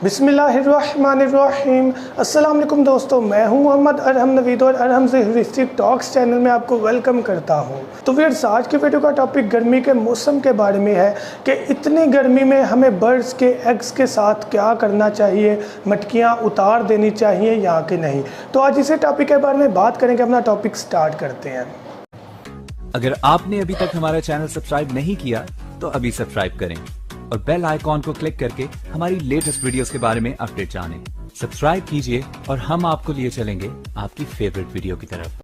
बिस्मिल्लाहिर्रहमानिर्रहीम। अस्सलाम वालेकुम दोस्तों, मैं हूं मोहम्मद अरहम नवीद और अरहम से ह्यूरिस्टिक टॉक्स चैनल में आपको वेलकम करता हूं। तो फिर आज की वीडियो का टॉपिक गर्मी के मौसम के बारे में है कि इतनी गर्मी में हमें बर्ड्स के एग्स के साथ क्या करना चाहिए, मटकियां उतार देनी चाहिए या कि नहीं। तो आज इसी टॉपिक के बारे में बात करेंगे। अपना टॉपिक स्टार्ट करते हैं। अगर आपने अभी तक हमारा चैनल सब्सक्राइब नहीं किया तो अभी सब्सक्राइब करें और बेल आइकॉन को क्लिक करके हमारी लेटेस्ट वीडियोस के बारे में अपडेट जानें। सब्सक्राइब कीजिए और हम आपको लिए चलेंगे आपकी फेवरेट वीडियो की तरफ।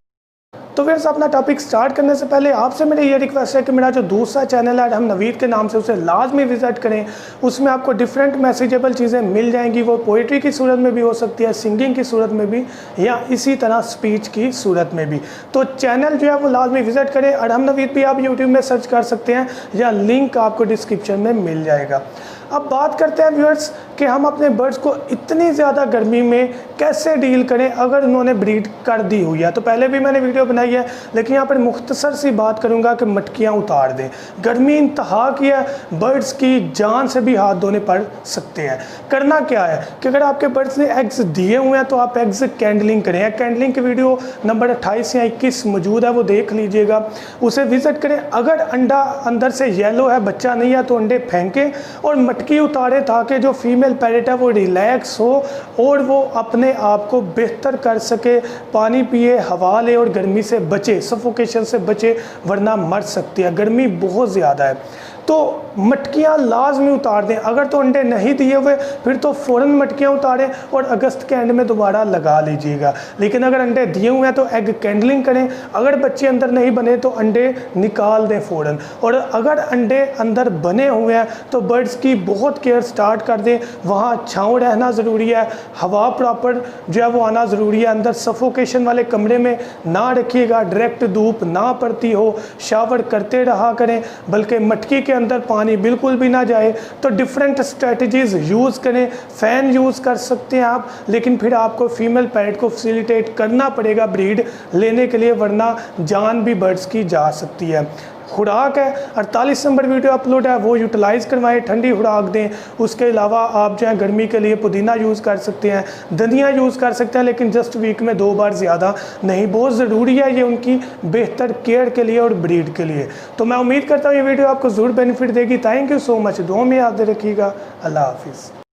तो फिर अपना टॉपिक स्टार्ट करने से पहले आपसे मेरी ये रिक्वेस्ट है कि मेरा जो दूसरा चैनल है हम नवीद के नाम से, उसे लाजमी विजिट करें। उसमें आपको डिफरेंट मैसेजेबल चीज़ें मिल जाएंगी। वो पोइट्री की सूरत में भी हो सकती है, सिंगिंग की सूरत में भी, या इसी तरह स्पीच की सूरत में भी। तो चैनल जो है वो लाजमी विजिट करें। अरहम नवीद भी आप यूट्यूब में सर्च कर सकते हैं या लिंक आपको डिस्क्रिप्शन में मिल जाएगा। अब बात करते हैं व्यूअर्स कि हम अपने बर्ड्स को इतनी ज़्यादा गर्मी में कैसे डील करें अगर उन्होंने ब्रीड कर दी हुई है। तो पहले भी मैंने वीडियो बनाई है, लेकिन यहाँ पर मुख्तसर सी बात करूँगा कि मटकियाँ उतार दें। गर्मी इंतहा की है, बर्ड्स की जान से भी हाथ धोने पड़ सकते हैं। करना क्या है कि अगर आपके बर्ड्स ने एग्स दिए हुए हैं तो आप एग्स कैंडलिंग करें। कैंडलिंग की वीडियो नंबर 28 या 21 मौजूद है, वो देख लीजिएगा, उसे विजिट करें। अगर अंडा अंदर से येलो है, बच्चा नहीं है, तो अंडे फेंकें और मटकी उतारे ताकि जो फीमेल पैरेट है वो रिलैक्स हो और वो अपने आप को बेहतर कर सके। पानी पिए, हवा ले और गर्मी से बचे, सफोकेशन से बचे, वरना मर सकती है। गर्मी बहुत ज़्यादा है तो मटकियां लाजमी उतार दें। अगर तो अंडे नहीं दिए हुए फिर तो फ़ौरन मटकियां उतारें और अगस्त के एंड में दोबारा लगा लीजिएगा। लेकिन अगर अंडे दिए हुए हैं तो एग कैंडलिंग करें। अगर बच्चे अंदर नहीं बने तो अंडे निकाल दें फ़ौरन। और अगर अंडे अंदर बने हुए हैं तो बर्ड्स की बहुत केयर स्टार्ट कर दें। वहाँ छाँव रहना ज़रूरी है, हवा प्रॉपर जो है वो आना ज़रूरी है। अंदर सफोकेशन वाले कमरे में ना रखिएगा, डायरेक्ट धूप ना पड़ती हो, शावर करते रहा करें, बल्कि मटकी के अंदर पानी बिल्कुल भी ना जाए। तो डिफरेंट स्ट्रेटजीज यूज़ करें। फ़ैन यूज़ कर सकते हैं आप, लेकिन फिर आपको फीमेल पैरेट को फैसिलिटेट करना पड़ेगा ब्रीड लेने के लिए, वरना जान भी बर्ड्स की जा सकती है। खुराक है 48 नंबर वीडियो अपलोड है, वो यूटिलाइज़ करवाएं, ठंडी खुराक दें। उसके अलावा आप जो है गर्मी के लिए पुदीना यूज़ कर सकते हैं, धनिया यूज़ कर सकते हैं, लेकिन जस्ट वीक में 2 बार, ज़्यादा नहीं। बहुत ज़रूरी है ये उनकी बेहतर केयर के लिए और ब्रीड के लिए। तो मैं उम्मीद करता हूँ ये वीडियो आपको ज़रूर बेनिफिट देगी। Thank you so much. दुआ में याद रखिएगा। अल्लाह हाफिज़।